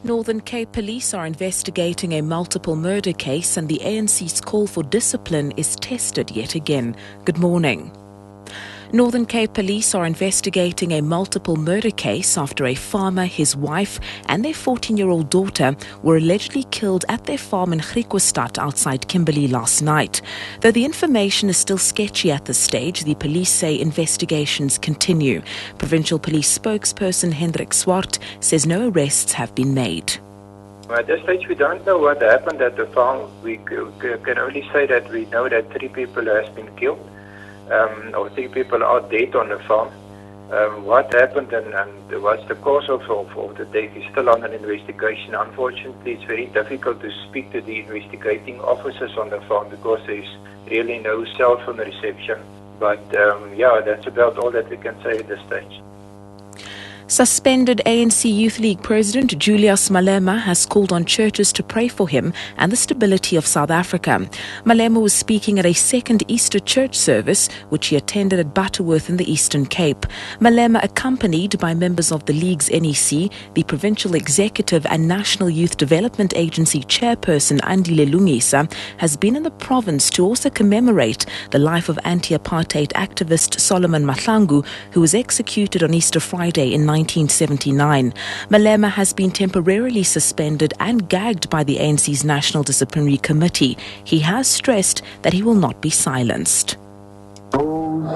Northern Cape Police are investigating a multiple murder case and the ANC's call for discipline is tested yet again. Good morning. Northern Cape Police are investigating a multiple murder case after a farmer, his wife and their 14-year-old daughter were allegedly killed at their farm in Griquastad outside Kimberley last night. Though the information is still sketchy at this stage, the police say investigations continue. Provincial Police spokesperson Hendrik Swart says no arrests have been made. At this stage, we don't know what happened at the farm. We can only say that we know that 3 people have been killed. Or 3 people are dead on the farm. What happened and what's the cause of the death is still on an investigation. Unfortunately, it's very difficult to speak to the investigating officers on the farm because there's really no cell phone reception. But that's about all that we can say at this stage. Suspended ANC Youth League President Julius Malema has called on churches to pray for him and the stability of South Africa. Malema was speaking at a second Easter church service, which he attended at Butterworth in the Eastern Cape. Malema, accompanied by members of the League's NEC, the Provincial Executive and National Youth Development Agency Chairperson Andile Lungisa, has been in the province to also commemorate the life of anti-apartheid activist Solomon Mahlangu, who was executed on Easter Friday in 1979. Malema has been temporarily suspended and gagged by the ANC's National Disciplinary Committee. He has stressed that he will not be silenced. Those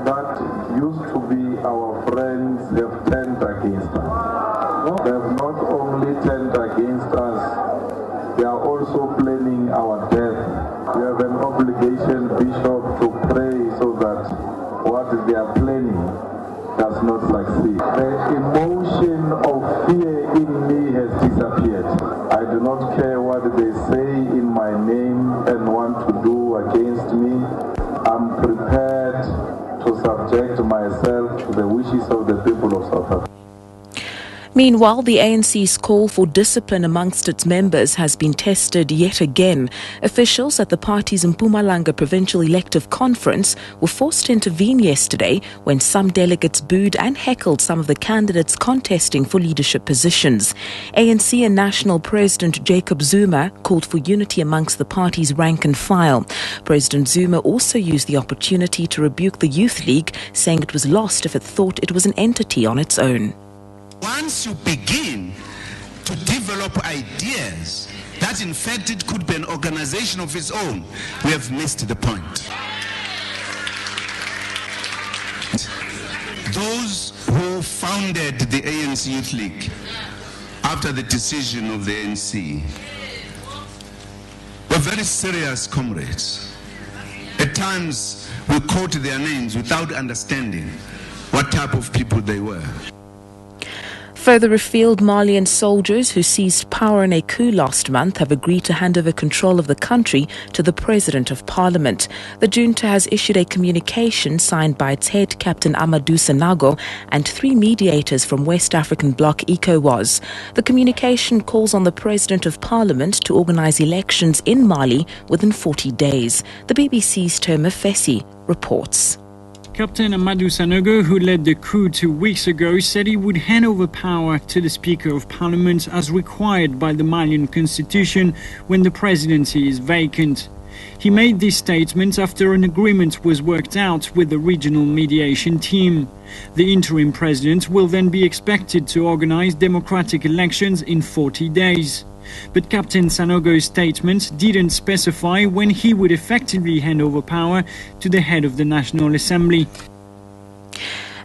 that used to be our friends have turned against us. They have not only turned against us, they are also planning our death. We have an obligation, Bishop, to pray so that what they are planning does not succeed. The emotion of fear in me has disappeared. I do not care what they say in my name and want to do against me. I'm prepared to subject myself to the wishes of the people of South Africa. Meanwhile, the ANC's call for discipline amongst its members has been tested yet again. Officials at the party's Mpumalanga Provincial Elective Conference were forced to intervene yesterday when some delegates booed and heckled some of the candidates contesting for leadership positions. ANC and National President Jacob Zuma called for unity amongst the party's rank and file. President Zuma also used the opportunity to rebuke the Youth League, saying it was lost if it thought it was an entity on its own. Once you begin to develop ideas that in fact it could be an organization of its own, we have missed the point. Those who founded the ANC Youth League after the decision of the ANC were very serious comrades. At times we quote their names without understanding what type of people they were. Further afield, Malian soldiers who seized power in a coup last month have agreed to hand over control of the country to the President of Parliament. The junta has issued a communication signed by its head, Captain Amadou Sanago, and 3 mediators from West African bloc ECOWAS. The communication calls on the President of Parliament to organize elections in Mali within 40 days. The BBC's Terma Fessi reports. Captain Amadou Sanogo, who led the coup 2 weeks ago, said he would hand over power to the Speaker of Parliament as required by the Malian constitution when the presidency is vacant. He made this statement after an agreement was worked out with the regional mediation team. The interim president will then be expected to organize democratic elections in 40 days. But Captain Sanogo's statement didn't specify when he would effectively hand over power to the head of the National Assembly.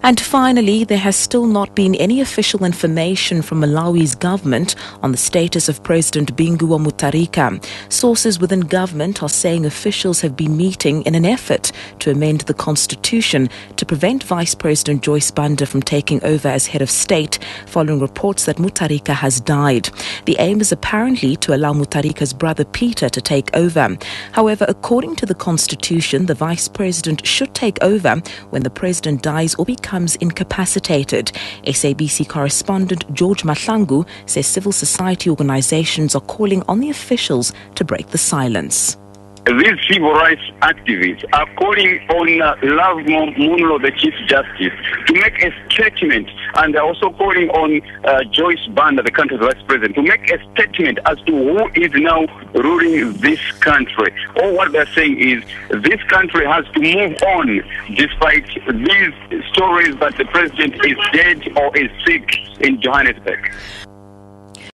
And finally, there has still not been any official information from Malawi's government on the status of President Bingu wa Mutharika. Sources within government are saying officials have been meeting in an effort to amend the constitution to prevent Vice President Joyce Banda from taking over as head of state, following reports that Mutharika has died. The aim is apparently to allow Mutharika's brother Peter to take over. However, according to the constitution, the vice president should take over when the president dies or becomes incapacitated. SABC correspondent George Mahlangu says civil society organizations are calling on the officials to break the silence. these civil rights activists are calling on Love Munlo, the Chief Justice, to make a statement, and they're also calling on Joyce Banda, the country's Vice President, to make a statement as to who is now ruling this country. All what they're saying is this country has to move on despite these stories that the president is dead or is sick in Johannesburg.